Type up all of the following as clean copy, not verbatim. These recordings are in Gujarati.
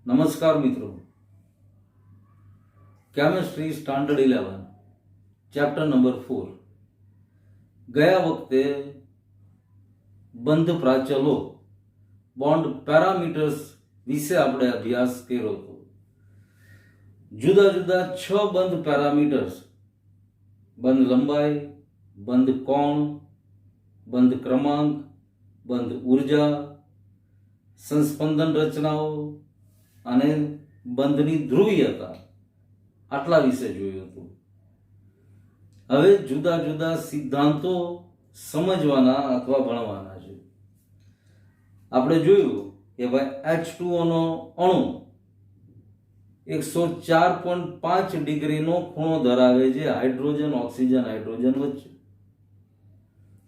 નમસ્કાર મિત્રો, કેમેસ્ટ્રી સ્ટાન્ડર્ડ 11 ચેપ્ટર નંબર 4 ગયા વખતે બંધ પ્રાચલો બોન્ડ પેરામીટર્સ વિશે આપણે અભ્યાસ કર્યો હતો. જુદા જુદા 6 બંધ પેરામીટર્સ, બંધ લંબાઈ, બંધ કોણ, બંધ ક્રમાંક, બંધ ઉર્જા, સંસ્પંદન રચનાઓ અને બંધની ધ્રુવીયતા, આટલા વિશે જોયું હતું. હવે જુદા જુદા સિદ્ધાંતો સમજવાના અથવા ભણવાના છે. આપણે જોયું કે ભાઈ H2O નો અણુ 104.5 ડિગ્રીનો ખૂણો ધરાવે છે હાઇડ્રોજન ઓક્સિજન હાઇડ્રોજન વચ્ચે.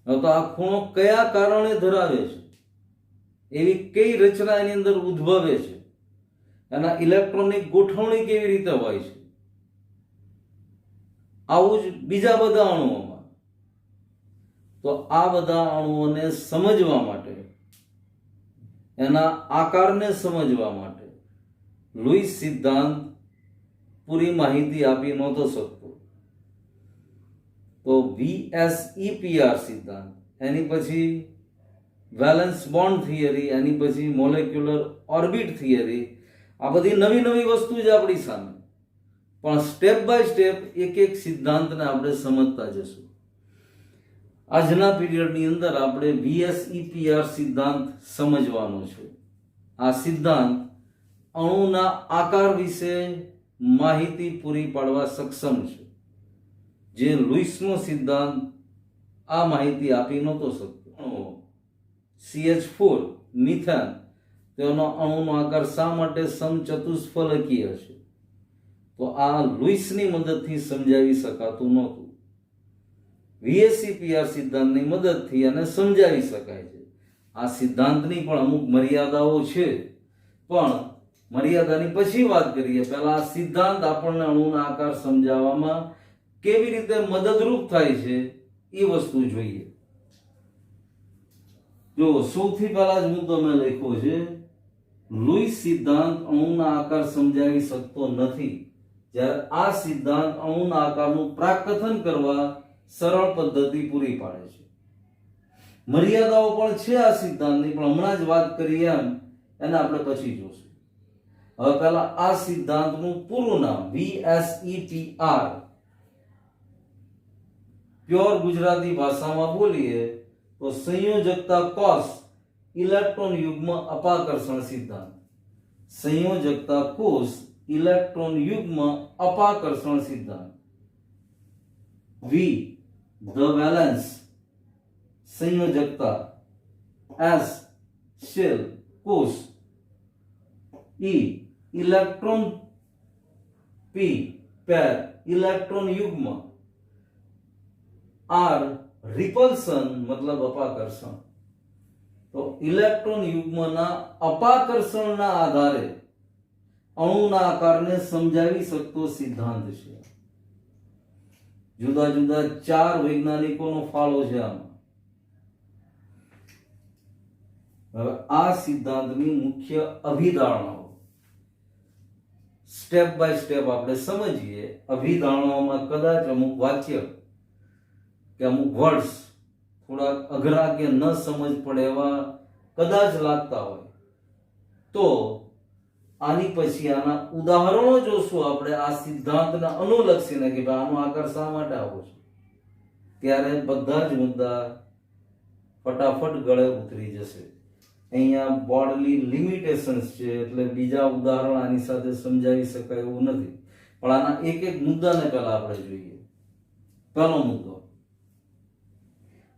હવે તો આ ખૂણો કયા કારણે ધરાવે છે, એવી કઈ રચના એની અંદર ઉદ્ભવે છે, એના ઇલેક્ટ્રોનની ગોઠવણી કેવી રીતે હોય છે, આવું જ બીજા બધા અણુઓમાં. તો આ બધા અણુઓને સમજવા માટે, એના આકારને સમજવા માટે લુઈસ સિદ્ધાંત પૂરી માહિતી આપી નહોતો શકતો. તો VSEPR સિદ્ધાંત, એની પછી વેલેન્સ બોન્ડ થિયરી, એની પછી મોલેક્યુલર ઓર્બિટ થિયરી, આ બધી નવી નવી વસ્તુ જ આપણી સામે. પણ સ્ટેપ બાય સ્ટેપ એક એક સિદ્ધાંતને આપણે સમજતા જશું. આજના પીરિયડની અંદર આપણે VSEPR સિદ્ધાંત સમજવાનો છે. આ સિદ્ધાંત અણુના આકાર વિશે માહિતી પૂરી પાડવા સક્ષમ છે, જે લુઈસનો સિદ્ધાંત આ માહિતી આપી નહોતો શકતો. CH4 મિથેન, તેનો અણુનો આકાર શા માટે સમચતુષ્ફલકીય છે, તો આ લુઈસની મદદથી સમજાવી શકાતું નહોતું. VSEPR સિદ્ધાંતની મદદથી આને સમજાવી શકાય છે. આ સિદ્ધાંતની પણ અમુક મર્યાદાઓ છે, પણ મર્યાદાની પછી વાત કરીએ. પહેલા આ સિદ્ધાંત આપણને અણુના આકાર સમજાવવામાં કેવી રીતે મદદરૂપ થાય છે એ વસ્તુ જોઈએ. જો સૌથી પહેલા જ મુદ્દો મેં લખ્યો છે, લુઈસ સિદ્ધાંત અણુના આકાર સમજાવી શકતો નથી, જ્યારે આ સિદ્ધાંત અણુના આકારનું પ્રાકથન કરવા સરળ પદ્ધતિ પૂરી પાડે છે. મર્યાદાઓ પણ છે આ સિદ્ધાંતની, પણ હમણાં જ વાત કરીએ એમ એને આપણે પછી જોશું. હવે પહેલા આ સિદ્ધાંતનું પૂરું નામ VSEPR, પ્યોર ગુજરાતી ભાષામાં બોલીએ તો સંયોજકતા કોષ ઇલેક્ટ્રોન યુગ્મ અપાકર્ષણ સિદ્ધાંત. સંયોજકતા કોષ ઇલેક્ટ્રોન યુગ્મ અપાકર્ષણ સિદ્ધાંત. V ધ વેલેન્સ સંયોજકતા, S શેલ કોષ, E electron, P pair electron યુગ્મ, R રિપલ્શન મતલબ અપાકર્ષણ. તો ઇલેક્ટ્રોન યુગ્મના અપાકર્ષણના આધારે અણુના આકારને સમજાવી શકતો સિદ્ધાંત છે. જુદા જુદા 4 વૈજ્ઞાનિકોનો ફાળો છે આમાં. હવે આ સિદ્ધાંતની મુખ્ય અભિધારણાઓ સ્ટેપ બાય સ્ટેપ આપણે સમજીએ. અભિધારણાઓમાં કદાચ અમુક વાક્ય કે અમુક વર્ડ્સ થોડા અઘરા કે ન સમજ પડે એવા કદાચ લાગતા હોય, તો આની પછી આના ઉદાહરણો જોશું આપણે આ સિદ્ધાંતના અનુલક્ષીને કે ભાઈ આનો આકાર શા માટે આવો છે, ત્યારે બધા જ મુદ્દા ફટાફટ ગળે ઉતરી જશે. અહીંયા બોર્ડની લિમિટેશન્સ છે, એટલે બીજા ઉદાહરણ આની સાથે સમજાવી શકાય એવું નથી. પણ આના એક એક મુદ્દાને પહેલા આપણે જોઈએ. પહેલો મુદ્દો,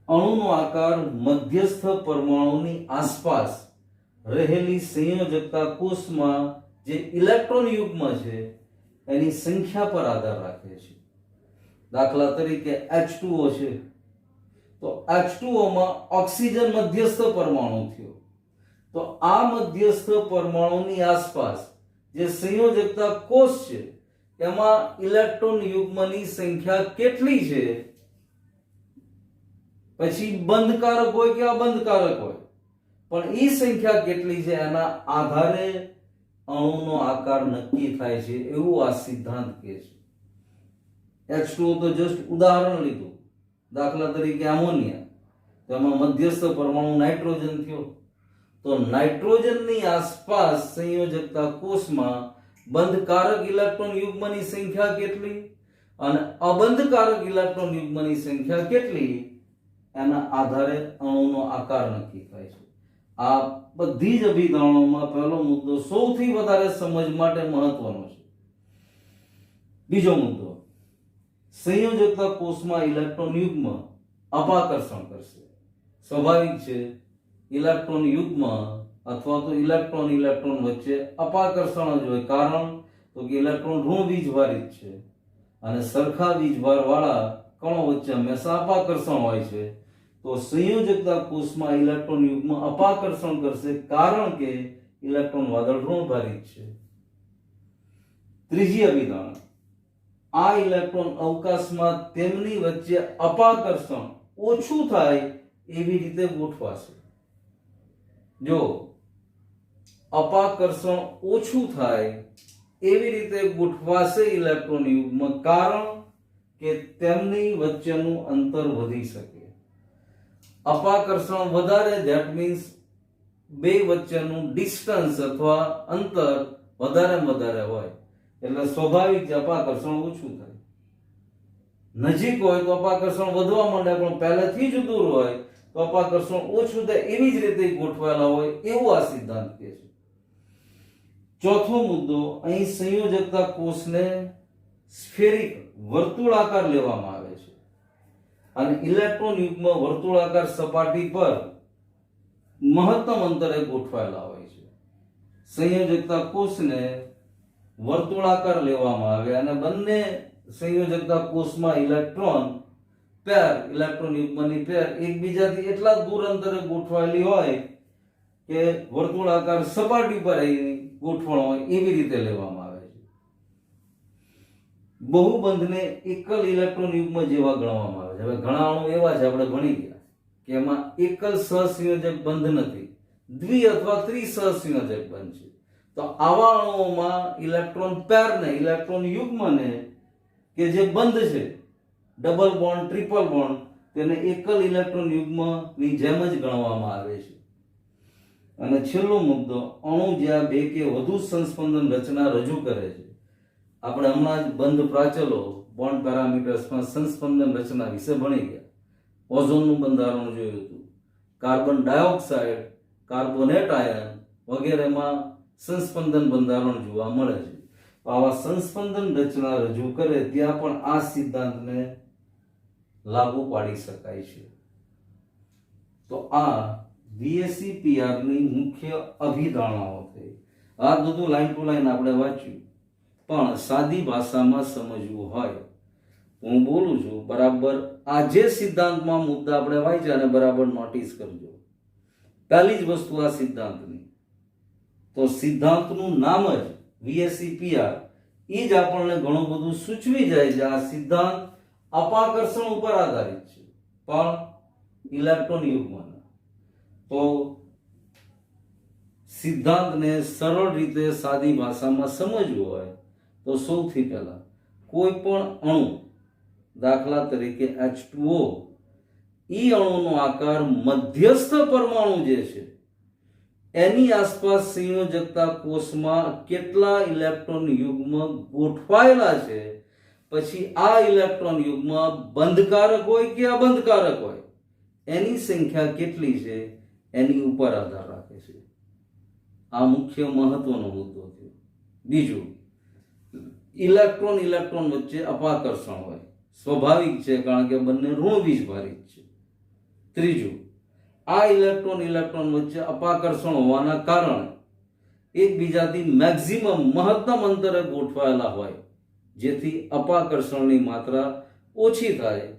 અણુનો આકાર મધ્યસ્થ પરમાણુની આસપાસ રહેલી સંયોજકતા કોષમાં જે ઇલેક્ટ્રોન યુગ્મ છે એની સંખ્યા પર આધાર રાખે છે. દાખલા તરીકે H2O છે, તો H2O માં ઓક્સિજન મધ્યસ્થ પરમાણુ થયો, તો આ મધ્યસ્થ પરમાણુની આસપાસ જે સંયોજકતા કોષ છે એમાં ઇલેક્ટ્રોન યુગ્મની સંખ્યા કેટલી છે, પછી બંધકારક હોય કે અબંધકારક હોય, પણ એ સંખ્યા કેટલી છે એના આધારે અણુનો આકાર નક્કી થાય છે એવું આ સિદ્ધાંત કહે છે. H2O તો જસ્ટ ઉદાહરણ લીધું. દાખલા તરીકે એમોનિયા, તેમાં મધ્યસ્થ પરમાણુ નાઇટ્રોજન થયો. તો નાઇટ્રોજનની આસપાસ સંયોજકતા કોષમાં બંધકારક ઇલેક્ટ્રોન યુગ્મની સંખ્યા કેટલી અને અબંધકારક ઇલેક્ટ્રોન યુગ્મની સંખ્યા કેટલી એના આધારે અણુનો આકાર નક્કી થાય છે. આ બધી જ અભિધારણાઓમાં પહેલો મુદ્દો સૌથી વધારે સમજ માટે મહત્વનો છે. બીજો મુદ્દો, સંયોજકતા કોષમાં ઇલેક્ટ્રોન યુગ્મ અપાકર્ષણ કરશે. સ્વાભાવિક છે, ઇલેક્ટ્રોન યુગ્મ અથવા તો ઇલેક્ટ્રોન ઇલેક્ટ્રોન વચ્ચે અપાકર્ષણ જ હોય. કારણ તો કે ઇલેક્ટ્રોન ઋણ વીજભારિત છે અને સરખા વીજભાર વાળા કણો વચ્ચે હંમેશા અપાકર્ષણ હોય છે. તો સંયોજકતા કોષમાં ઇલેક્ટ્રોન યુગ્મ અપાકર્ષણ કરશે કારણ કે ઇલેક્ટ્રોન વાદળ ઋણભારિત છે. ત્રીજી અભિધારણા, આ ઇલેક્ટ્રોન અવકાશમાં તેમની વચ્ચે અપાકર્ષણ ઓછું થાય એવી રીતે ગોઠવાશે. જો અપાકર્ષણ ઓછું થાય એવી રીતે ગોઠવાશે ઇલેક્ટ્રોન યુગ્મ કારણ કે તેમની વચ્ચેનું અંતર વધી શકે. અપાકર્ષણ વધારે, ધેટ મીન્સ બે વચ્ચેનું ડિસ્ટન્સ અથવા અંતર વધારે હોય એટલે સ્વાભાવિક છે અપાકર્ષણ ઓછું થાય. નજીક હોય તો અપાકર્ષણ વધવા માંડે, પણ પહેલેથી જ દૂર હોય તો અપાકર્ષણ ઓછું થાય એવી જ રીતે ગોઠવાયેલા હોય એવું આ સિદ્ધાંત કહે છે. ચોથો મુદ્દો, અહીં સંયોજકતા કોષને સ્ફેરિક વર્તુળાકાર લેવામાં આવે છે અને ઇલેક્ટ્રોન યુગ્મ વર્તુળાકાર સપાટી પર મહત્તમ અંતરે ગોઠવાયેલા હોય છે. સંયોજકતા કોષને વર્તુળાકાર લેવામાં આવે અને બંને સંયોજકતા કોષમાં ઇલેક્ટ્રોન યુગ્મની પેર એકબીજાથી એટલા દૂર અંતરે ગોઠવાયેલી હોય કે વર્તુળાકાર સપાટી પર ગોઠવણ હોય એવી રીતે લેવામાં આવે છે. બહુબંધને એકલ ઇલેક્ટ્રોન યુગ્મ જેવા ગણવામાં આવે છે. હવે ઘણા અણુ એવા છે, આપણે ભણી ગયા કે એમાં એકલ સહસંયોજક બંધ નથી, દ્વિ અથવા ત્રિસહસંયોજક બંધ છે. તો આવા અણુઓમાં ઇલેક્ટ્રોન પેરને, ઇલેક્ટ્રોન યુગ્મને કે જે બંધ છે, ડબલ બોન્ડ, ટ્રિપલ બોન્ડ, તેને એકલ ઇલેક્ટ્રોન યુગ્મની જેમ જ ગણવામાં આવે છે. અને છેલ્લો મુદ્દો, અણુ જ્યાં બે કે વધુ સંસ્પંદન રચના રજૂ કરે છે. આપણે હમણાં જ બંધ પ્રાચલો બોન્ડ પેરામીટર્સમાં સંસ્પંદન રચના વિશે ભણી ગયા. ઓઝોનનું બંધારણ જોયું હતું, કાર્બન ડાયોક્સાઇડ, કાર્બોનેટ આયન વગેરેમાં સંસ્પંદન બંધારણ જોવા મળે છે. આવા સંસ્પંદન રચના રજૂ કરે ત્યાં પણ આ સિદ્ધાંતને લાગુ પાડી શકાય છે. તો આ VSEPR ની મુખ્ય અભિધારણાઓ થઈ. આ બધું લાઈન ટુ લાઈન આપણે વાંચ્યું, પણ સાદી ભાષામાં સમજવું હોય હું બોલું છું બરાબર. આ જે સિદ્ધાંતમાં મુદ્દા આપણે વાંચ્યા અને બરાબર નોટિસ કરજો. પહેલી જ વસ્તુ આ સિદ્ધાંતની, તો સિદ્ધાંતનું નામ જ VSEPR એ જ આપણને ઘણું બધું સૂચવી જાય છે. આ સિદ્ધાંત અપાકર્ષણ ઉપર આધારિત છે, પણ ઇલેક્ટ્રોન યુગ્મના. તો સિદ્ધાંતને સરળ રીતે સાદી ભાષામાં સમજવું હોય તો સૌથી પહેલા કોઈ પણ અણુ, દાખલા તરીકે H2O, ઈ અણુનો આકાર મધ્યસ્થ પરમાણુ જે છે એની આસપાસ સંયોજકતા કોષમાં કેટલા ઇલેક્ટ્રોન યુગ્મ ગોઠવાયેલા છે, પછી આ ઇલેક્ટ્રોન યુગ્મ બંધકારક હોય કે અબંધકારક હોય, એની સંખ્યા કેટલી છે એની ઉપર આધાર રાખે છે. આ મુખ્ય મહત્વનો મુદ્દો છે. બીજું, ઇલેક્ટ્રોન વચ્ચે અપાકર્ષણ હોય, સ્વાભાવિક છે કારણ કે બંને ઋણ વીજભારિત છે. ત્રીજું, આ ઇલેક્ટ્રોન વચ્ચે અપાકર્ષણ હોવાના કારણે એકબીજાથી મહત્તમ અંતરે ગોઠવાયેલા હોય, જેથી અપાકર્ષણની માત્રા ઓછી થાય,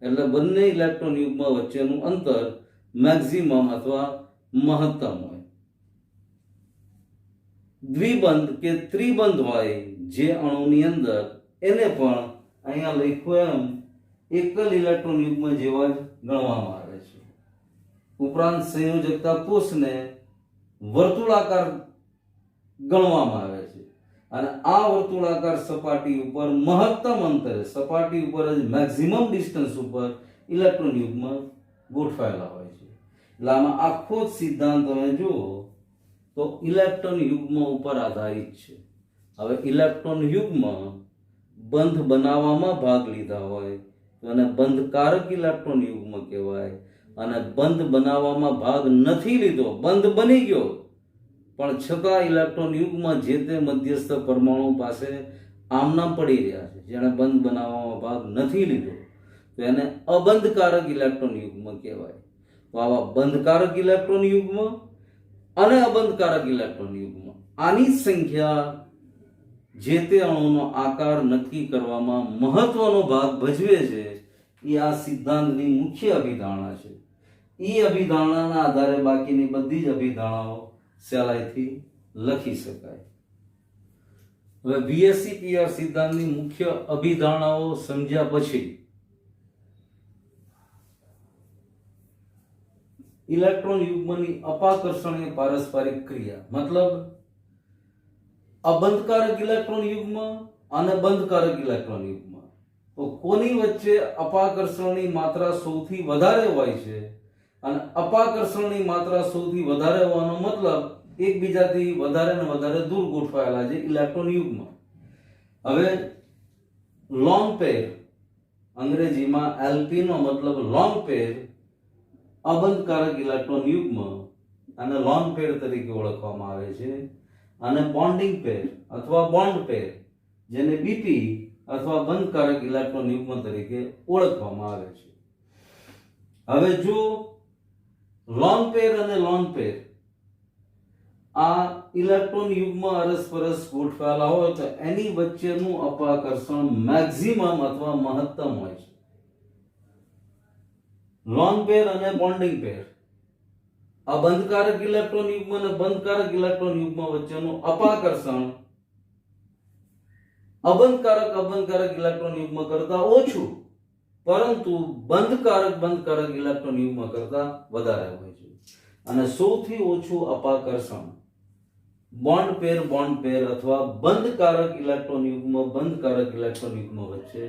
એટલે બંને ઇલેક્ટ્રોન યુગ્મ વચ્ચેનું અંતર મેક્સિમમ અથવા મહત્તમ હોય. દ્વિબંધ કે ત્રિબંધ હોય જે અણુની અંદર, એને પણ અહીંયા લખ્યું એમ એકલ ઇલેક્ટ્રોન યુગ્મ જેવા જ ગણવામાં આવે છે. ઉપરાંત સંયોજકતા કોષને વર્તુળાકાર ગણવામાં આવે છે. અને આ વર્તુળાકાર સપાટી ઉપર મહત્તમ અંતરે, સપાટી ઉપર જ મેક્સિમમ ડિસ્ટન્સ ઉપર ઇલેક્ટ્રોન યુગ્મ ગોઠવાયેલા હોય છે. એટલે આમાં આખો જ સિદ્ધાંત તમે જુઓ તો ઇલેક્ટ્રોન યુગ્મ ઉપર આધારિત છે. હવે ઇલેક્ટ્રોન યુગ્મ બંધ બનાવવામાં ભાગ લીધા હોય તો એને બંધકારક ઇલેક્ટ્રોન યુગ્મ કહેવાય, અને બંધ બનાવવામાં ભાગ નથી લીધો, બંધ બની ગયો પણ છતાં ઇલેક્ટ્રોન યુગ્મ જે તે મધ્યસ્થ પરમાણુ પાસે આમનામ પડી રહ્યા છે, જેણે બંધ બનાવવામાં ભાગ નથી લીધો, તો એને અબંધકારક ઇલેક્ટ્રોન યુગ્મ કહેવાય. તો આવા બંધકારક ઇલેક્ટ્રોન યુગ્મ અને અબંધકારક ઇલેક્ટ્રોન યુગ્મ, આની સંખ્યા જે તે અણુનો આકાર નક્કી કરવામાં મહત્વનો ભાગ ભજવે છે. એ આ સિદ્ધાંતની મુખ્ય અભિધારણા છે. એ અભિધારણાના આધારે બાકીની બધી જ અભિધારણાઓ સહેલાઈથી લખી શકાય. હવે VSEPR સિદ્ધાંતની મુખ્ય અભિધારણાઓ સમજ્યા પછી ઇલેક્ટ્રોન યુગ્મની અપાકર્ષણીય પારસ્પરિક ક્રિયા, મતલબ અબંધકારક ઇલેક્ટ્રોન યુગ્મ અને બંધકારક ઇલેક્ટ્રોન યુગ્મ, તો કોની વચ્ચે અપાકર્ષણની માત્રા સૌથી વધારે હોય છે? અને અપાકર્ષણની માત્રા સૌથી વધારે હોવાનો મતલબ એકબીજાથી વધારે ને વધારે દૂર ગોઠવાયેલા છે ઇલેક્ટ્રોન યુગ્મ. હવે લોંગ પેર, અંગ્રેજીમાં LP નો મતલબ લોંગ પેર, અબંધકારક ઇલેક્ટ્રોન યુગ્મ અને લોન પેર તરીકે ઓળખવામાં આવે છે. અને બોન્ડિંગ પેર અથવા બોન્ડ પેર, જેને BP અથવા બંધકારક ઇલેક્ટ્રોન યુગ્મ તરીકે ઓળખવામાં આવે છે. હવે જો લોન પેર અને લોન પેર આ ઇલેક્ટ્રોન યુગ્મ અરસપરસ ગોઠવાયેલા હોય તો એની વચ્ચેનું અપાકર્ષણ મેક્સિમમ અથવા મહત્તમ હોય છે. લોન પેર અને બોન્ડિંગ પેર, અબંધકારક ઇલેક્ટ્રોન યુગ્મ અને બંધકારક ઇલેક્ટ્રોન યુગ્મ વચ્ચેનું અપાકર્ષણ અબંધકારક ઇલેક્ટ્રોન યુગ્મ કરતા ઓછું, પરંતુ બંધકારક ઇલેક્ટ્રોન યુગ્મ કરતા વધારે હોય છે. અને સૌથી ઓછું અપાકર્ષણ બોન્ડ પેર અથવા બંધકારક ઇલેક્ટ્રોન યુગ્મ વચ્ચે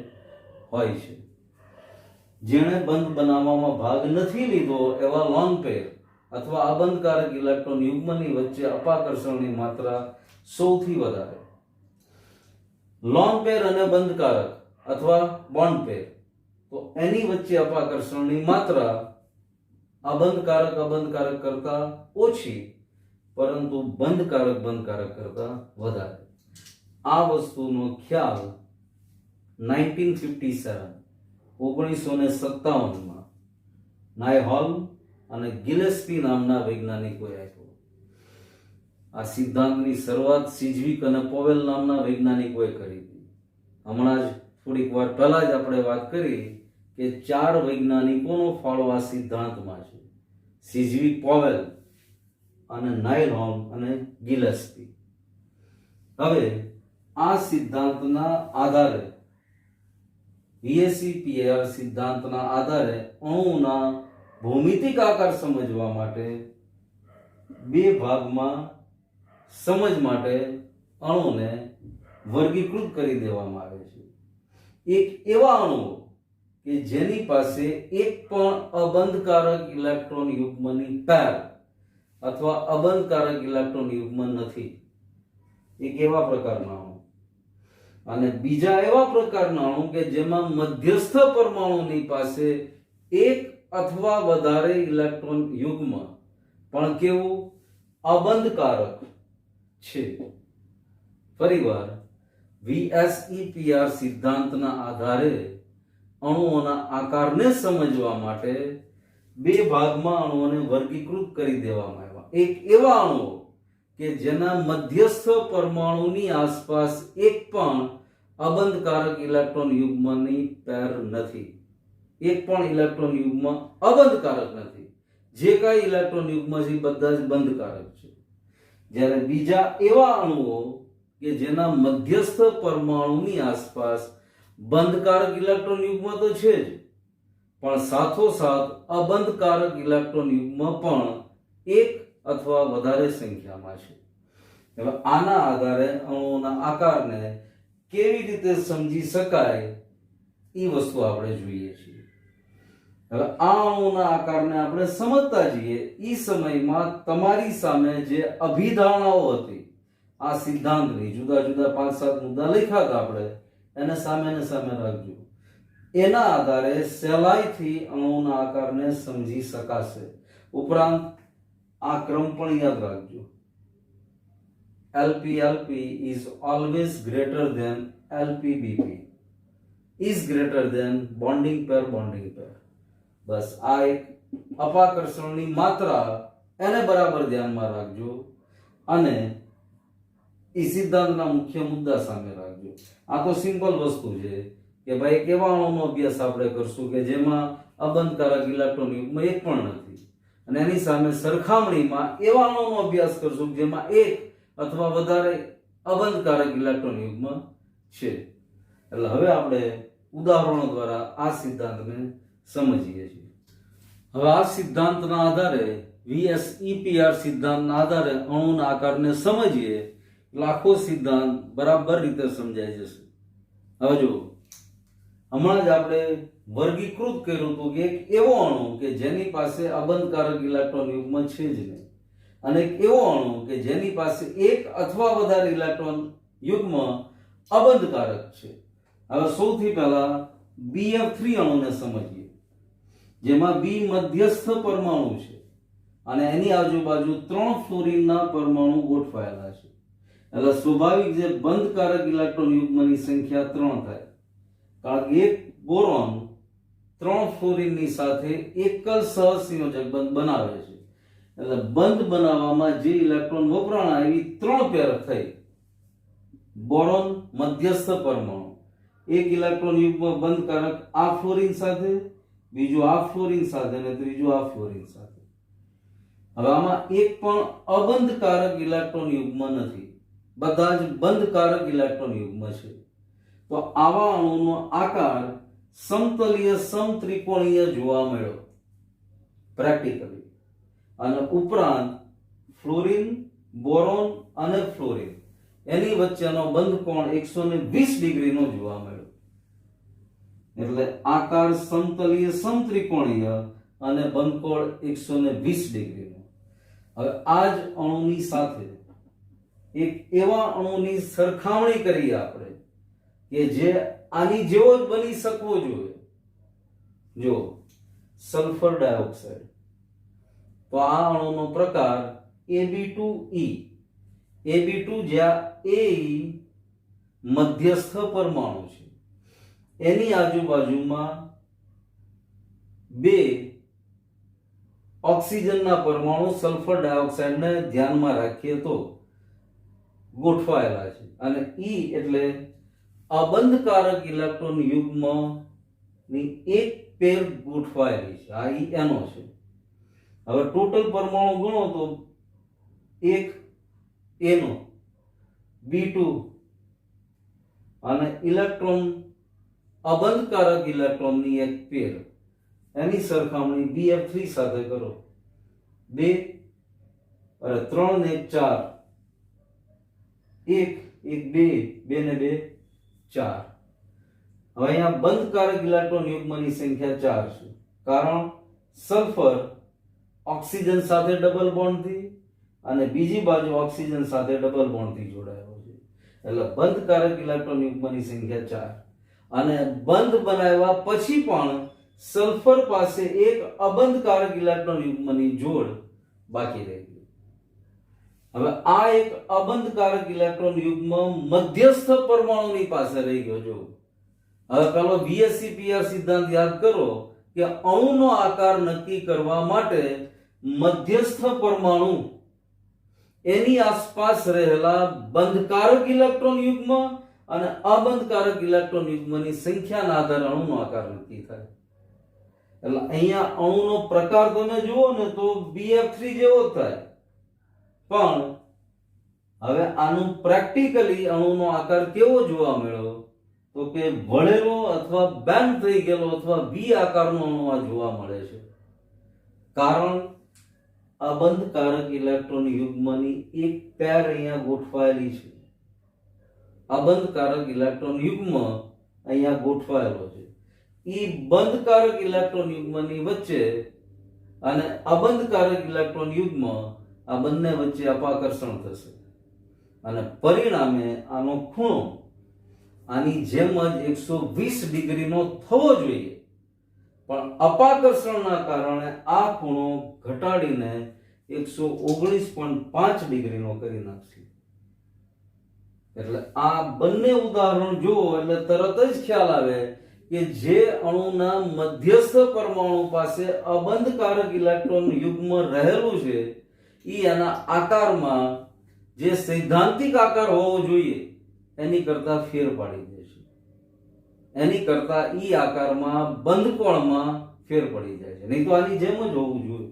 હોય છે. જેણે બંધ બનાવવામાં ભાગ નથી લીધો એવા લોન પેર અથવા અબંધકારક ઇલેક્ટ્રોન યુગ્મની વચ્ચે અપાકર્ષણની માત્રા સૌથી વધારે. લોન પેર અને બંધકારક અથવા બોન્ડ પેર, તો એની વચ્ચે અપાકર્ષણની માત્રા અબંધકારક કરતા ઓછી, પરંતુ બંધકારક કરતા વધારે. આ વસ્તુનો ખ્યાલ 1957 નાયહોલ અને ગિલેસ્પી નામના વૈજ્ઞાનિકોએ આપ્યો. આ સિદ્ધાંતની શરૂઆત સિજવિક અને પોવેલ નામના વૈજ્ઞાનિકોએ કરી હતી. હમણાં જ થોડીક વાર પહેલા જ આપણે વાત કરી કે 4 વૈજ્ઞાનિકોનો ફાળો આ સિદ્ધાંતમાં છે: સિજવિક, પોવેલ અને નાયહોલ અને ગિલેસ્પી. હવે આ સિદ્ધાંતના આધારે, VSEPR સિદ્ધાંતના આધારે અણુના ભૌમિતિક આકાર સમજવા માટે 2 ભાગમાં સમજ માટે અણુને વર્ગીકૃત કરી દેવામાં આવે છે. એક એવા અણુઓ કે જેની પાસે એક પણ અબંધકારક ઇલેક્ટ્રોન યુગ્મની પેર અથવા અબંધકારક ઇલેક્ટ્રોન યુગ્મ નથી, એક એવા પ્રકારના અણુ. અને બીજા એવા પ્રકારના અણુ કે જેમાં મધ્યસ્થ પરમાણુની પાસે એક અથવા વધારે ઇલેક્ટ્રોન યુગ્મ પણ કેવું અબંધકારક છે. ફરીવાર VSEPR સિદ્ધાંતના આધારે અણુઓના આકારને સમજવા માટે 2 ભાગમાં અણુઓને વર્ગીકૃત કરી દેવામાં આવ્યા. એક એવા અણુઓ કે જેના મધ્યસ્થ પરમાણુની આસપાસ એક પણ અબંધકારક ઇલેક્ટ્રોન યુગ્મની પેર નથી, એક પણ ઇલેક્ટ્રોન યુગ્મ અબંધકારક નથી. જે કાંઈ ઇલેક્ટ્રોન યુગ્મ છે બધા જ બંધકારક છે. જ્યારે બીજા એવા અણુઓ કે જેના મધ્યસ્થ પરમાણુની આસપાસ બંધકારક ઇલેક્ટ્રોન યુગ્મ તો છે જ, પણ સાથોસાથ અબંધકારક ઇલેક્ટ્રોન યુગ્મ પણ એક અથવા વધારે સંખ્યામાં છે. હવે આના આધારે અણુઓના આકારને કેવી રીતે સમજી શકાય એ વસ્તુ આપણે જોઈએ છીએ. હવે આ અણુના આકારને આપણે સમજતા જઈએ એ સમયમાં તમારી સામે જે અભિધારણાઓ હતી આ સિદ્ધાંતની, જુદા જુદા 5-7 મુદ્દા લખ્યા હતા આપણે, એને સામે ને સામે રાખજો. એના આધારે સહેલાઈથી અણુના આકારને સમજી શકાશે. ઉપરાંત આ ક્રમ પણ યાદ રાખજો. LP is always greater than LPBP is greater than bonding pair. બસ આ એક અપાકર્ષણની માત્રા એને બરાબર ધ્યાનમાં રાખજો અને એ સિદ્ધાંતના મુખ્ય મુદ્દા સામે રાખજો. આ તો સિમ્પલ વસ્તુ છે કે ભાઈ કેવા અણુનો અભ્યાસ આપણે કરશું કે જેમાં અબંધકારક ઇલેક્ટ્રોન યુગ્મ એક પણ નથી, અને એની સામે સરખામણીમાં એવા અણુનો અભ્યાસ કરશું જેમાં એક અથવા વધારે અબંધકારક ઇલેક્ટ્રોન યુગ્મ છે. એટલે હવે આપણે ઉદાહરણો દ્વારા આ સિદ્ધાંતને સમજીએ છીએ. હવે આ સિદ્ધાંતના આધારે VSEPR સિદ્ધાંતના આધારે અણુના આકારને સમજીએ એટલે આખો સિદ્ધાંત બરાબર રીતે સમજાઈ જશે. હવે જો હમણાં જ આપણે વર્ગીકૃત કર્યું હતું કે એક એવો અણુ કે જેની પાસે અબંધકારક ઇલેક્ટ્રોન યુગ્મ છે જ નહીં, અને એક એવો અણુ કે જેની પાસે એક અથવા વધારે ઇલેક્ટ્રોન યુગ્મ અબંધકારક છે. હવે સૌથી પહેલા BF3 અણુને સમજીએ, જેમાં B મધ્યસ્થ પરમાણુ છે અને એની આજુબાજુ 3 ફ્લોરિનના પરમાણુ ગોઠવાયેલા છે. એટલે સ્વાભાવિક જે બંધકારક ઇલેક્ટ્રોન યુગ્મની સંખ્યા 3 થાય, કારણ કે એક બોરોન 3 ફ્લોરિનની સાથે એકલ સહસંયોજક બંધ બનાવે છે. એટલે બંધ બનાવવામાં જે ઇલેક્ટ્રોન વપરાણા એવી 3 પેર થઈ. બોરોન મધ્યસ્થ પરમાણુ, એક ઇલેક્ટ્રોન યુગ્મ બંધકારક આ ફ્લોરિન સાથે, બીજું આ ફ્લોરિન સાથે અને ત્રીજું આ ફ્લોરિન સાથે. હવે આમાં એક પણ અબંધકારક ઇલેક્ટ્રોન યુગ્મ નથી, બધા જ બંધકારક ઇલેક્ટ્રોન યુગ્મ છે. તો આવા અણુનો આકાર સમતલીય સમત્રિકોણીય જોવા મળ્યો પ્રેક્ટિકલી. અને ઉપરાંત ફ્લોરિન, બોરોન અને ફ્લોરિન એની વચ્ચેનો બંધ કોણ 120 ડિગ્રીનો જોવા મળ્યો. એટલે આકાર સમતલીય સમત્રિકોણીય અને બંધ કોણ 120 ડિગ્રીનો. હવે આ જ અણુની સાથે એક એવા અણુની સરખામણી કરીએ આપણે કે જે આની જેવો જ બની શકવો જોઈએ. જો સલ્ફર ડાયોક્સાઇડ, તો આ અણુનો પ્રકાર Ab2E. Ab2 જ્યાં A મધ્યસ્થ પરમાણુ છે, એની આજુબાજુમાં 2 ઓક્સિજનના પરમાણુ સલ્ફર ડાયોક્સાઇડને ધ્યાનમાં રાખીએ તો ગોઠવાયેલા છે, અને E એટલે અબંધકારક ઇલેક્ટ્રોન યુગ્મની એક પેર ગોઠવાયેલી છે. આ એનો છે. હવે ટોટલ પરમાણુ ગણો તો એક એનો B2 અને ઇલેક્ટ્રોન અબંધકારક ઇલેક્ટ્રોનની એક પેર, એની સરખામણી BF3 સાથે કરો. 2 અને 3 ને 4, 1 2 2 ને 2 4. હવે અહીંયા બંધકારક ઇલેક્ટ્રોન યુગ્મની સંખ્યા 4 છે, કારણ સલ્ફર ઓક્સિજન સાથે ડબલ બોન્ડથી અને બીજી બાજુ ઓક્સિજન સાથે ડબલ બોન્ડથી જોડાયેલો છે. એટલે બંધકારક ઇલેક્ટ્રોન યુગ્મની સંખ્યા 4. અને બંધ બનાવ્યા પછી પણ સલ્ફર પાસે એક અબંધકારક ઇલેક્ટ્રોન યુગ્મની જોડ બાકી રહી ગઈ. હવે આ એક અબંધકારક ઇલેક્ટ્રોન યુગ્મ મધ્યસ્થ પરમાણુની પાસે રહી ગયો. જો હવે પેલો VSEPR સિદ્ધાંત યાદ કરો કે અણુનો આકાર નક્કી કરવા માટે મધ્યસ્થ પરમાણુ એની આસપાસ રહેલા બંધકારક ઇલેક્ટ્રોન યુગ્મ અને અબંધકારક ઇલેક્ટ્રોન યુગ્મની સંખ્યાના આધારે અણુનો આકાર નક્કી થાય. એટલે અહીંયા અણુનો પ્રકાર તમે જુઓ ને તો BF3 જેવો થાય, પણ હવે આનું પ્રેક્ટિકલી અણુનો આકાર કેવો જોવા મળ્યો તો કે વળેલો અથવા બેન્ડ થઈ ગયેલો અથવા V આકારનો અણુ આ જોવા મળે છે. કારણ અબંધકારક ઇલેક્ટ્રોન યુગ્મની એક પેર અહીંયા ગોઠવાયેલી છે. અબંધકારક ઇલેક્ટ્રોન યુગ્મ અહીંયા ગોઠવાયેલો છે. ઈ બંધકારક ઇલેક્ટ્રોન યુગ્મની વચ્ચે અને અબંધકારક ઇલેક્ટ્રોન યુગ્મ આ બંને વચ્ચે અપાકર્ષણ થશે અને પરિણામે આનો ખૂણો આની જેમ જ 120 ડિગ્રીનો થવો જોઈએ, પણ અપાકર્ષણના કારણે આ ખૂણો ઘટાડીને 119.5 ડિગ્રીનો કરી નાખશે. એટલે આ બંને ઉદાહરણ જુઓ એટલે તરત જ ખ્યાલ આવે કે જે અણુના મધ્યસ્થ પરમાણુ પાસે અબંધકારક ઇલેક્ટ્રોન યુગ્મ રહેલું છે એ એના આકારમાં જે સૈદ્ધાંતિક આકાર હોવો જોઈએ એની કરતા ફેર પાડી દે છે. એની કરતા ઈ આકારમાં બંધકોણમાં ફેર પડી જાય છે. નહીં તો આની જેમ જ હોવું જોઈએ,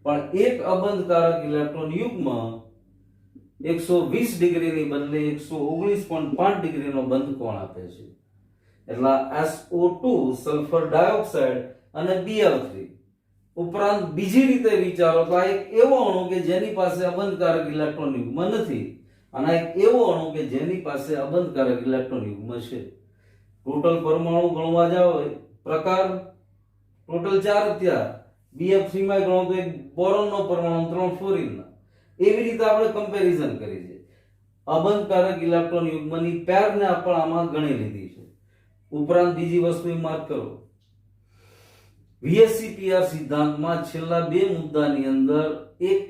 પણ એક અબંધકારક ઇલેક્ટ્રોન યુગ્મ 120 ડિગ્રીની બદલે 119.5 ડિગ્રીનો બંધકોણ આપે છે. એટલે SO2 સલ્ફર ડાયોક્સાઇડ અને Br3 ઉપરાંત બીજી રીતે વિચારો તો આ એક એવો અણુ કે જેની પાસે અબંધકારક ઇલેક્ટ્રોન યુગ્મ નથી અને એક એવો અણુ કે જેની પાસે અબંધકારક ઇલેક્ટ્રોન યુગ્મ છે. ટોટલ પરમાણુ ગણવા જાવ પ્રકાર ટોટલ 4 થયા. Bf3 માં ગણો તો એક બોરોનનો પરમાણુ 3 ફ્લોરિનના. એવી રીતે આપણે કમ્પેરિઝન કરી છે. અબંધકારક ઇલેક્ટ્રોન યુગ્મની પેરને આપણે આમાં ગણી લીધી છે. ઉપરાંત બીજી વસ્તુ માર્ક કરો, VSEPR સિદ્ધાંતમાં છેલ્લા બે મુદ્દાની અંદર એક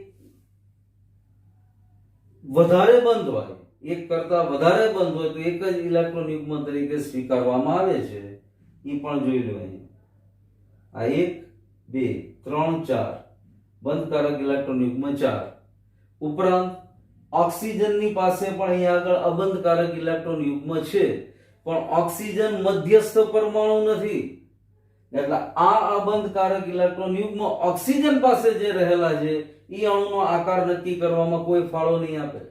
વધારે બંધ હોય, એક કરતા વધારે બંધ હોય તો એક જ ઇલેક્ટ્રોન યુગ્મ તરીકે સ્વીકારવામાં આવે છે. એ પણ જોઈ લો. આ 1 2 3 4 બંધકારક ઇલેક્ટ્રોન યુગ્મ 4. ઉપરાંત ઓક્સિજનની પાસે પણ અહીંયા આગળ અબંધકારક ઇલેક્ટ્રોન યુગ્મ છે, પણ ઓક્સિજન મધ્યસ્થ પરમાણુ નથી. એટલે આ અબંધકારક ઇલેક્ટ્રોન યુગ્મ ઓક્સિજન પાસે જે રહેલા છે એ અણુનો આકાર નક્કી કરવામાં કોઈ ફાળો નહીં આપે.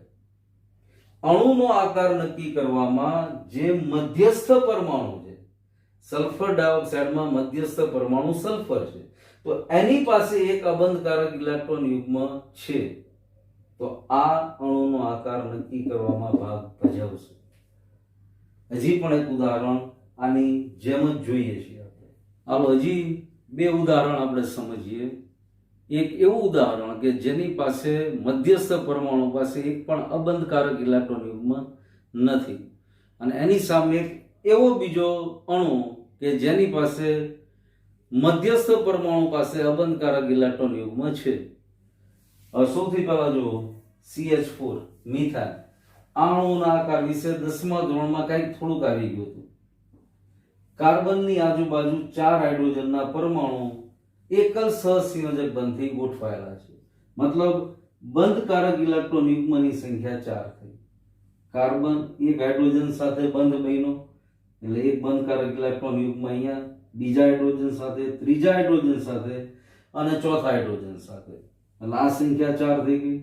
અણુનો આકાર નક્કી કરવામાં જે મધ્યસ્થ પરમાણુ છે, સલ્ફર ડાયોક્સાઇડમાં મધ્યસ્થ પરમાણુ સલ્ફર છે, તો એની પાસે એક અબંધકારક ઇલેક્ટ્રોન યુગ્મ છે, તો આ અણુનો આકાર નક્કી કરવામાં ભાગ ભજવશે. હજી પણ એક ઉદાહરણ આની જેમ જ જોઈએ છીએ આપણે. હાલો હજી બે ઉદાહરણ આપણે સમજીએ. એક એવું ઉદાહરણ કે જેની પાસે મધ્યસ્થ પરમાણુ પાસે એક પણ અબંધકારક ઇલેક્ટ્રોન યુગ્મ નથી અને એની સામે એક એવો બીજો અણુ કે જેની પાસે મધ્યસ્થ પરમાણુ પાસે અબંધકારક ઇલેક્ટ્રોન યુગ્મ છે. સૌથી પહેલા જો CH4 મિથાઇલ. આ અણુના આકાર વિશે 10મા ધોરણમાં કંઈક થોડુંક આવી ગયું હતું. કાર્બનની આજુબાજુ 4 હાઇડ્રોજનના પરમાણુ એકલ સહસંયોજક બંધથી ગોઠવાયેલા છે. મતલબ બંધકારક ઇલેક્ટ્રોન યુગ્મની સંખ્યા 4 થઈ. કાર્બન એક હાઇડ્રોજન સાથે બંધ બન્યો એટલે એક બંધકારક ઇલેક્ટ્રોન યુગ્મ અહીંયા, બીજા હાઇડ્રોજન સાથે, ત્રીજા હાઇડ્રોજન સાથે અને ચોથા હાઇડ્રોજન સાથે, એટલે આ સંખ્યા 4 થઈ ગઈ.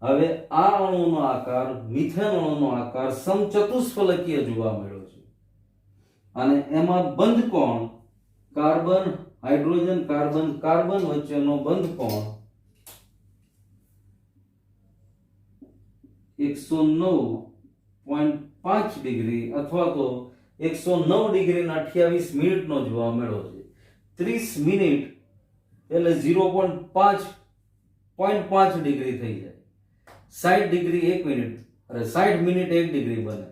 હવે આ અણુનો આકાર મિથેન અણુનો આકાર સમચતુષ્ફલકીય જોવા મળ્યો છે અને એમાં બંધકોણ કાર્બન હાઇડ્રોજન કાર્બન કાર્બન વચ્ચેનો બંધકોણ 109.5 ડિગ્રી અથવા તો 109 ડિગ્રી અને 28 મિનિટનો જોવા મળ્યો છે. 30 મિનિટ એટલે 0.5 ડિગ્રી થઈ જાય. 60 ડિગ્રી 1 મિનિટ અને 60 મિનિટ 1 ડિગ્રી બને.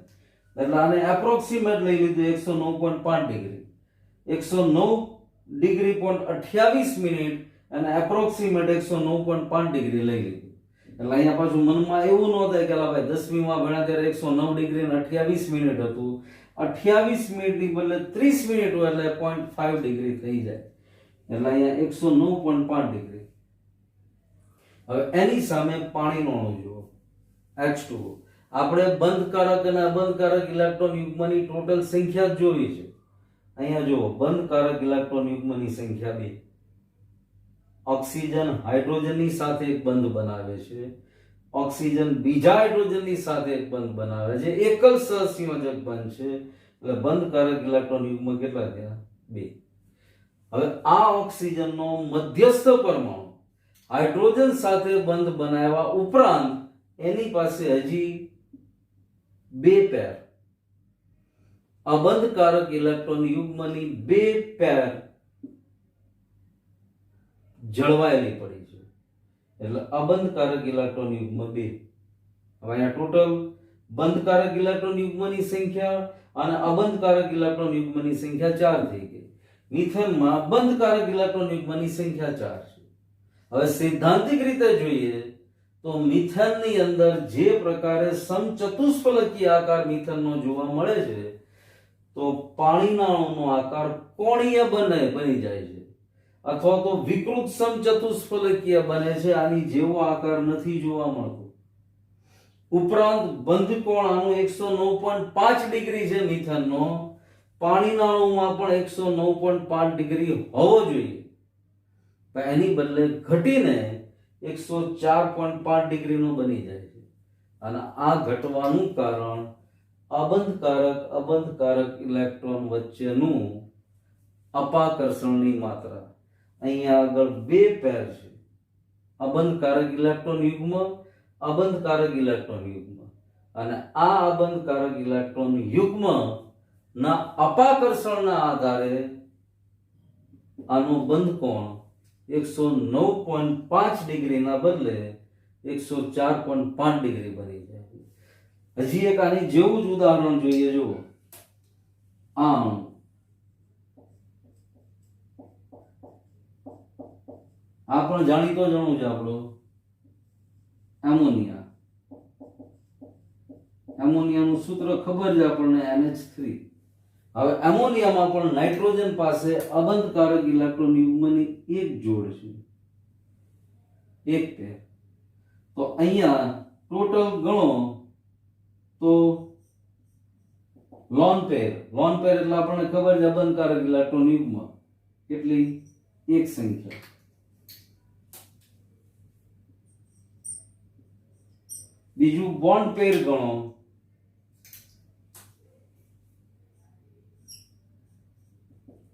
એટલે આને એપ્રોક્સિમેટ લઈ લીધું 109.5 ડિગ્રી. 109 ડિગ્રી 28 મિનિટ અને એપ્રોક્સિમેટ 109.5 ડિગ્રી લઈ લીધું. એટલે અહીંયા પાછું મનમાં એવું ન થાય કે ભાઈ 10મીમાં ભણ્યા ત્યારે 109 ડિગ્રી અને 28 મિનિટ હતું. 28 મિનિટની બદલે 30 મિનિટ હોય એટલે 0.5 ડિગ્રી થઈ જાય. એટલે અહીંયા 109.5 ડિગ્રી. હવે એની સામે પાણીનો અણુ જુઓ, H2O. આપણે બંધકારક અને અબંધકારક ઇલેક્ટ્રોન યુગ્મની ટોટલ સંખ્યા જ જોઈ છે. અહીંયા જુઓ, બંધકારક ઇલેક્ટ્રોન યુગ્મની સંખ્યા 2. ઓક્સિજન હાઇડ્રોજનની સાથે એક બંધ બનાવે છે, ઓક્સિજન બીજા હાઇડ્રોજનની સાથે એક બંધ બનાવે છે, એકલ સહસંયોજક બંધ છે. એટલે બંધકારક ઇલેક્ટ્રોન યુગ્મ કેટલા થયા? 2. હવે આ ઓક્સિજનનો મધ્યસ્થ પરમાણુ હાઇડ્રોજન સાથે બંધ બનાવ્યા ઉપરાંત એની પાસે હજી બે પેર અબંધકારક ઇલેક્ટ્રોન યુગ્મની બે પેર જળવાયેલી પડી છે, એટલે અબંધકારક ઇલેક્ટ્રોન યુગ્મ બે. હવે અહીંયા ટોટલ બંધકારક ઇલેક્ટ્રોન યુગ્મની સંખ્યા અને અબંધકારક ઇલેક્ટ્રોન યુગ્મની સંખ્યા 4 થઈ ગઈ. મિથેનમાં બંધકારક ઇલેક્ટ્રોન યુગ્મની સંખ્યા 4 છે. હવે સૈદ્ધાંતિક રીતે જોઈએ તો મિથેનની અંદર જે પ્રકારે સમચતુષ્ફલકીય આકાર મિથેનનો જોવા મળે છે, તો પાણીના અણુનો આકાર કોણીય બની જાય છે અથવા તો વિકૃત સમચતુષ્ફલકીય બને છે. આની જેવો આકાર નથી જોવા મળતો. ઉપરાંત બંધ કોણ આનો 109.5 ડિગ્રી છે મિથેનનો, પાણીના અણુમાં પણ 109.5 ડિગ્રી હોવો જોઈએ, પણ એની બદલે ઘટીને 104.5 ડિગ્રીનો બની જાય છે. અને આ ઘટવાનું કારણ અબંધકારક ઇલેક્ટ્રોન વચ્ચેનું અપાકર્ષણની માત્રા. અહીંયા આગળ બે પેર છે, અબંધકારક ઇલેક્ટ્રોન યુગ્મ, અબંધકારક ઇલેક્ટ્રોન યુગ્મ, અને આ અબંધકારક ઇલેક્ટ્રોન યુગ્મ ના અપાકર્ષણના આધારે આનો બંધ કોણ 109.5 ડિગ્રીના બદલે 104.5 ડિગ્રી બની જાય. હજી એક આની જેવું જ ઉદાહરણ જોઈએ. જુઓ, આ પણ જાણીતો જ અણુ છે આપણો એમોનિયા. એમોનિયાનું સૂત્ર ખબર છે આપણને, NH3. હવે એમોનિયામાં પણ નાઇટ્રોજન પાસે અબંધકારક ઇલેક્ટ્રોન યુગ્મની એક જોડ છે, એક પેર. તો અહીંયા ટોટલ ગણો તો લોન પેર એટલે આપણને ખબર છે અબંધકારક ઇલેક્ટ્રોન યુગ્મ કેટલી, એક સંખ્યા. બીજું બોન્ડ પેર ગણો,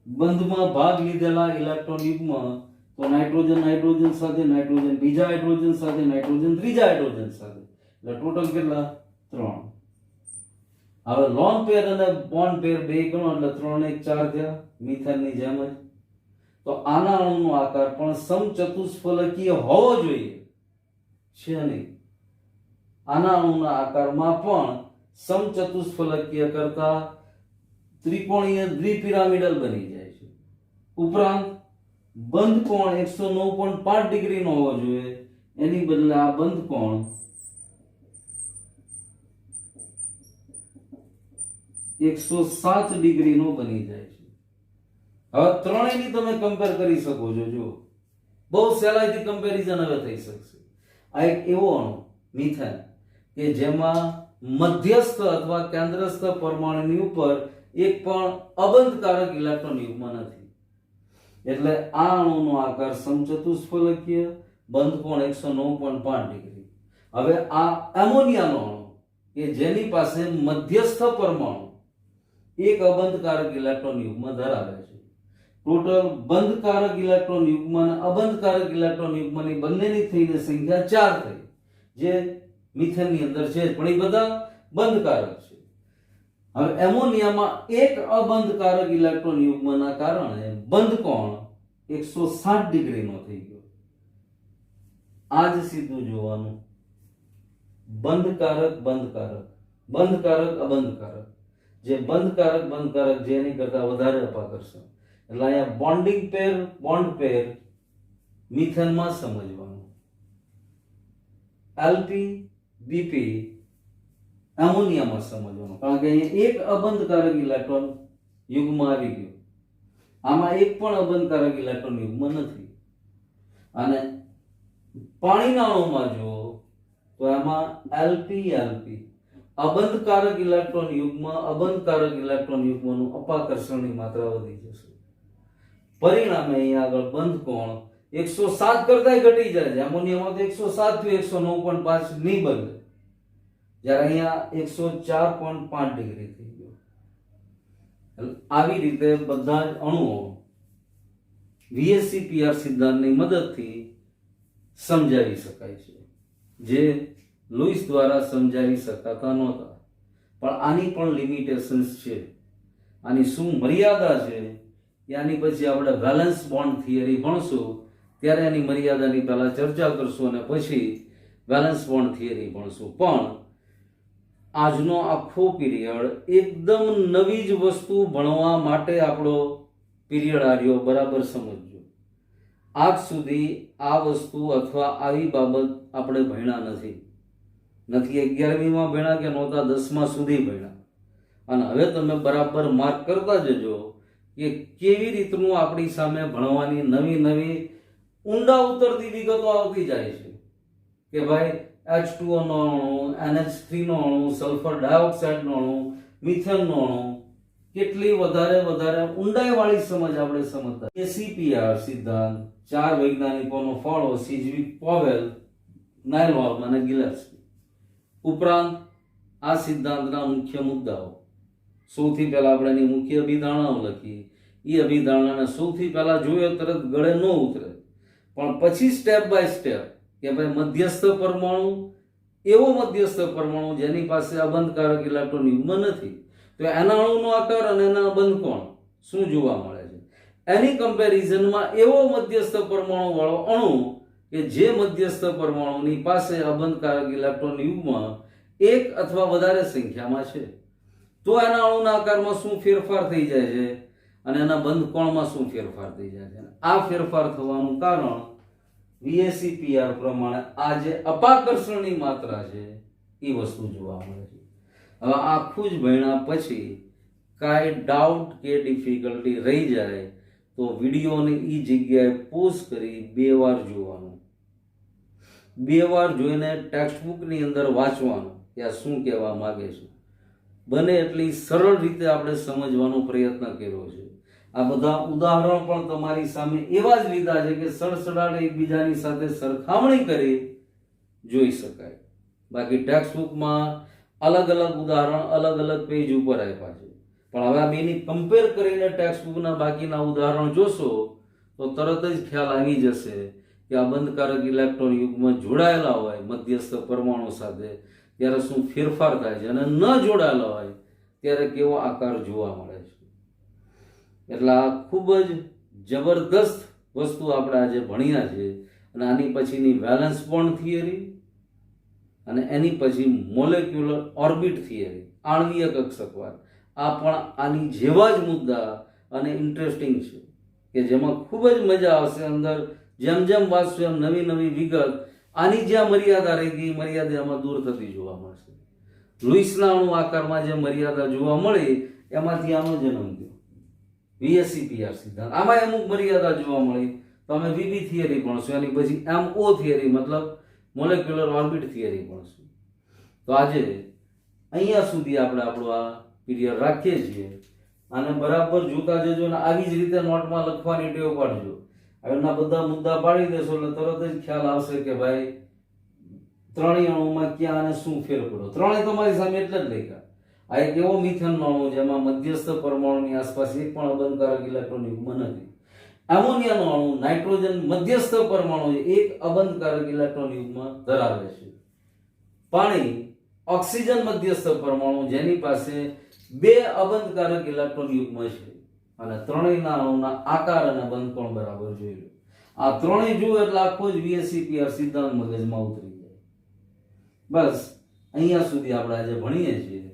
બંધમાં ભાગ લીધેલા ઇલેક્ટ્રોન યુગ્મ, તો નાઇટ્રોજન સાથે નાઇટ્રોજન, બીજા હાઇડ્રોજન સાથે નાઇટ્રોજન, ત્રીજા હાઇડ્રોજન સાથે, એટલે ટોટલ કેટલા? 3. હવે લોન પેર અને બોન્ડ પેર બે ગણો એટલે 3 ને 1 4 થયા, મિથેનની જેમ જ. તો આના અણુનો આકાર પણ સમચતુષ્ફલકીય હોવો જોઈએ, છે નહીં. આના અણુના આકારમાં પણ સમચતુષ્ફલકીય કરતા ત્રિકોણીય દ્વિપિરામિડલ બની જાય છે. ઉપરાંત બંધ કોણ 109.5 ડિગ્રીનો હોવો જોઈએ, એની બદલે આ બંધ કોણ 107 ડિગ્રીનો બની જાય છે. હવે ત્રણેયની તમે કમ્પેર કરી શકો છો. જો બહુ સહેલાઈથી કમ્પેરિઝન હવે થઈ શકશે. આ એક એવો અણુ મિથેન કે જેમાં મધ્યસ્થ અથવા કેન્દ્રસ્થ પરમાણુની ઉપર એક પણ અબંધકારક ઇલેક્ટ્રોન યુગ્મ નથી, એટલે આ અણુનો આકાર સમચતુષ્ફલકીય, બંધ કોણ 109.5 ડિગ્રી. હવે આ એમોનિયાનો અણુ કે જેની પાસે મધ્યસ્થ પરમાણુ એક અબંધકારક ઇલેક્ટ્રોન યુગ્મ ધરાવે છે. ટોટલ બંધકારક ઇલેક્ટ્રોન યુગ્મ અને અબંધકારક ઇલેક્ટ્રોન યુગ્મની બંનેની થઈને સંખ્યા 4 થઈ, જે મિથેનની અંદર છે, પણ એ બધા બંધકારક છે. હવે એમોનિયામાં એક અબંધકારક ઇલેક્ટ્રોન યુગ્મના કારણે બંધ કોણ 160 ડિગ્રીનો થઈ ગયો. આ જ સીધું જોવાનું, બંધકારક અબંધકારક, જે બંધકારક જે એની કરતા વધારે અપાકર્ષણ. એટલે અહીંયા બોન્ડિંગ પેર, બોન્ડ પેર મિથેનમાં સમજવાનું. એલપી બીપી એમોનિયામાં સમજવાનું, કારણ કે અહીંયા એક અબંધકારક ઇલેક્ટ્રોન યુગ્મ આવી ગયો, આમાં એક પણ અબંધકારક ઇલેક્ટ્રોન યુગ્મ નથી. અને પાણીના અણુમાં જો તો એમાં એલપી અબંધકારક ઇલેક્ટ્રોન યુગ્મનું અપાકર્ષણની માત્રા વધી જશે. પરિણામે અહીંયા આગળ બંધ કોણ 107 કરતા ઘટી જાય છે. એમોનિયામાં તો 107 થી 109.5 નહીં બદલે, જ્યારે અહીંયા 104.5 ડિગ્રી થઈ ગયો. આવી રીતે બધા જ અણુઓ VSEPR સિદ્ધાંતની મદદથી સમજાવી શકાય છે, જે લુઈસ દ્વારા સમજાવી શકાતા નહોતા. પણ આની પણ લિમિટેશન્સ છે. આની શું મર્યાદા છે એ આની પછી આપણે વેલેન્સ બોન્ડ થિયરી ભણશું ત્યારે એની મર્યાદાની પહેલા ચર્ચા કરશું અને પછી વેલેન્સ બોન્ડ થિયરી ભણશું. પણ આજનો આખો પીરિયડ એકદમ નવી જ વસ્તુ ભણવા માટે આપણો પીરિયડ આવ્યો. બરાબર સમજજો. આજ સુધી આ વસ્તુ અથવા આવી બાબત આપણે ભણ્યા નથી. 11મીમાં ભણ્યા કે નહોતા 10મા સુધી ભણ્યા. અને હવે તમે બરાબર માર્ક કરતા જજો કે કેવી રીતનું આપણી સામે ભણવાની નવી નવી ઊંડા ઉતરતી વિગતો આવતી જાય છે કે ભાઈ H2O નો અણુ, NH3 નો અણુ, સલ્ફર ડાયોક્સાઇડ નો અણુ, મિથેન નો અણુ, કેટલી વધારે ઊંડાઈ વાળી સમજ આપણે સમજતા. ACPR સિદ્ધાંત 4 વૈજ્ઞાનિકોનો ફાળો સિજવિક, પોવેલ, નાયલોર્મ અને ગિલેસ્પી. ઉપરાંત આ સિદ્ધાંતના મુખ્ય મુદ્દાઓ. સૌથી પહેલા આપણે એની મુખ્ય અભિધારણાઓ લખી. એ અભિધારણાને સૌથી પહેલા જોઈએ તરત ગળે ન ઉતરે, પણ પછી સ્ટેપ બાય સ્ટેપ કે ભાઈ મધ્યસ્થ પરમાણુ, એવો મધ્યસ્થ પરમાણુ જેની પાસે અબંધકારક ઇલેક્ટ્રોન યુગ્મ નથી, તો એના અણુનો આકાર અને એના બંધ કોણ શું જોવા મળે છે. એની કમ્પેરિઝનમાં એવો મધ્યસ્થ પરમાણુ વાળો અણુ કે જે મધ્યસ્થ પરમાણુની પાસે અબંધકારક ઇલેક્ટ્રોન યુગ્મ એક અથવા વધારે સંખ્યામાં છે, તો એના અણુના આકારમાં શું ફેરફાર થઈ જાય છે અને એના બંધ કોણમાં શું ફેરફાર થઈ જાય છે. આ ફેરફાર થવાનું કારણ VACPR પ્રમાણે આ જે અપાકર્ષણની માત્રા છે એ વસ્તુ જોવા મળે છે. હવે આખું જ ભણ્યા પછી કાંઈ ડાઉટ કે ડિફિકલ્ટી રહી જાય તો વિડીયોને એ જગ્યાએ પોઝ કરી 2 વાર જોવાનું. 2 વાર જોઈને ટેક્સ્ટબુકની અંદર વાંચવાનું કે આ શું કહેવા માંગે છે. બને એટલી સરળ રીતે આપણે સમજવાનો પ્રયત્ન કર્યો છે. આ બધા ઉદાહરણ પણ તમારી સામે એવા જ લીધા છે કે સડસડાટ એકબીજાની સાથે સરખામણી કરી જોઈ શકાય. બાકી ટેક્સ્ટબુકમાં અલગ અલગ ઉદાહરણ અલગ અલગ પેજ ઉપર આપ્યા છે, પણ હવે આ બેની કમ્પેર કરીને ટેક્સ્ટબુકના બાકીના ઉદાહરણ જોશો તો તરત જ ખ્યાલ આવી જશે કે આ બંધકારક ઇલેક્ટ્રોન યુગ્મ જોડાયેલા હોય મધ્યસ્થ પરમાણુ સાથે ત્યારે શું ફેરફાર થાય છે અને ન જોડાયેલા હોય ત્યારે કેવો આકાર જોવા મળે છે. એટલે આ ખૂબ જ જબરદસ્ત વસ્તુ આપણે આજે ભણ્યા છે. અને આની પછીની વેલેન્સ બોન્ડ થિયરી અને એની પછી મોલેક્યુલર ઓર્બિટ થિયરી, આણ્વીય કક્ષકવાદ, આ પણ આની જેવા જ મુદ્દા અને ઇન્ટરેસ્ટિંગ છે કે જેમાં ખૂબ જ મજા આવશે. અંદર જેમ જેમ વાંચશું એમ નવી નવી વિગત, આની જ્યાં મર્યાદા રહી ગઈ મર્યાદા આમાં દૂર થતી જોવા મળશે. લુઈસના અણુ આકારમાં જે મર્યાદા જોવા મળી એમાંથી આનો જન્મ થયો VACPR સિદ્ધાંત. આમાં અમુક મર્યાદા જોવા મળી તો અમે VB થિયરી ભણશું, એની પછી MO થિયરી મતલબ મોલેક્યુલર ઓર્બિટ થિયરી ભણશું. તો આજે અહીંયા સુધી આપણે આપણો આ પીરિયડ રાખીએ છીએ. અને બરાબર જોતા જજો અને આવી જ રીતે નોટમાં લખવાની ટેવ પાડજો. એના બધા મુદ્દા પાડી દેશો એટલે તરત જ ખ્યાલ આવશે કે ભાઈ ત્રણેય અણુમાં ક્યાં અને શું ફેર પડ્યો. ત્રણેય તમારી સામે એટલે જ લખ્યા. આ એક એવો મિથેનનો અણુ જેમાં મધ્યસ્થ પરમાણુની આસપાસ એક પણ અબંધકારક ઇલેક્ટ્રોન યુગ્મ નથી. એમોનિયાનો અણુ નાઇટ્રોજન મધ્યસ્થ પરમાણુ એક અબંધકારક ઇલેક્ટ્રોન યુગ્મ ધરાવે છે. પાણી ઓક્સિજન મધ્યસ્થ પરમાણુ જેની પાસે 2 અબંધકારક ઇલેક્ટ્રોન યુગ્મ છે. અને ત્રણેયના અણુના આકાર અને બંધકોણ બરાબર જોઈ લો. આ ત્રણેય જુઓ એટલે આખો જ VACPR સિદ્ધાંત મગજમાં ઉતરી જાય. બસ અહીંયા સુધી આપણે આજે ભણીએ છીએ.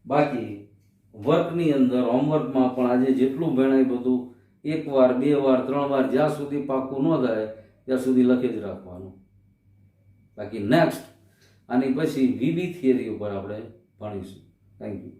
બાકી વર્કની અંદર હોમવર્કમાં પણ આજે જેટલું ભણાય બધું 1 વાર 2 વાર 3 વાર જ્યાં સુધી પાકું ન થાય ત્યાં સુધી લખી જ રાખવાનું. બાકી નેક્સ્ટ આની પછી VB થિયરી ઉપર આપણે ભણીશું. Thank you.